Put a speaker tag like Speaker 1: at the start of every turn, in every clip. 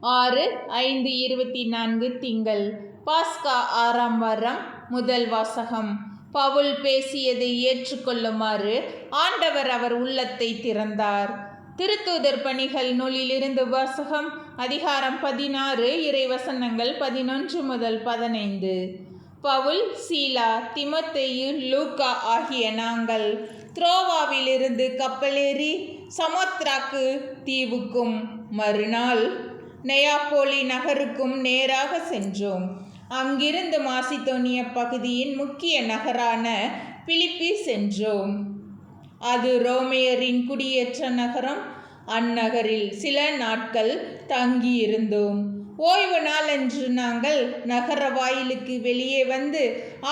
Speaker 1: 6/5/24 திங்கள். பாஸ்கா 6ஆம் வாரம். முதல் வாசகம். பவுல் பேசியதை ஏற்றுக்கொள்ளுமாறு ஆண்டவர் அவர் உள்ளத்தை திறந்தார். திருத்தூதர் பணிகள் நூலிலிருந்து வாசகம். அதிகாரம் 16, இறைவசனங்கள் 11 முதல் 15. பவுல், சீலா, திமோத்தேயு, லூக்கா ஆகிய நாங்கள் துரோவாவிலிருந்து கப்பலேறி சமோத்ராக்கு தீவுக்கும் மறுநாள் நெயாப்போலி நகருக்கும் நேராக சென்றோம். அங்கிருந்து மாசிதோனிய பகுதியின் முக்கிய நகரான பிலிப்பி சென்றோம். அது ரோமையரின் குடியேற்ற நகரம். அந்நகரில் சில நாட்கள் தங்கியிருந்தோம். ஓய்வு நாளன்று நாங்கள் நகர வாயிலுக்கு வெளியே வந்து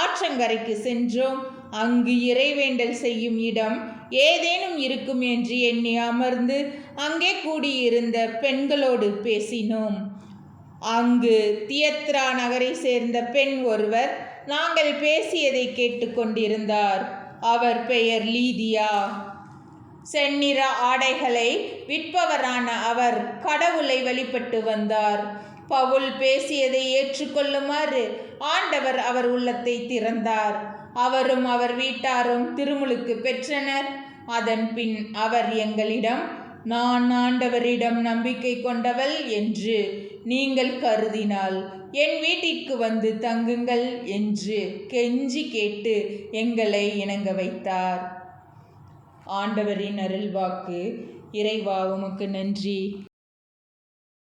Speaker 1: ஆற்றங்கரைக்கு சென்றோம். அங்கு இறைவேண்டல் செய்யும் இடம் ஏதேனும் இருக்கும் என்று எண்ணி அமர்ந்து அங்கே கூடியிருந்த பெண்களோடு பேசினோம். அங்கு தியத்ரா நகரை சேர்ந்த பெண் ஒருவர் நாங்கள் பேசியதை கேட்டுக்கொண்டிருந்தார். அவர் பெயர் லீதியா. செந்நிற ஆடைகளை விற்பவரான அவர் கடவுளை வழிபட்டு வந்தார். பவுல் பேசியதை ஏற்றுக்கொள்ளுமாறு ஆண்டவர் அவர் உள்ளத்தை திறந்தார். அவரும் அவர் வீட்டாரும் திருமுழுக்கு பெற்றனர். அதன் பின் அவர் எங்களிடம், நான் ஆண்டவரிடம் நம்பிக்கை கொண்டவள் என்று நீங்கள் கருதினால் என் வீட்டிற்கு வந்து தங்குங்கள் என்று கெஞ்சி கேட்டு எங்களை இணங்க வைத்தார். ஆண்டவரின் அருள்வாக்கு. இறைவா, உமக்கு நன்றி.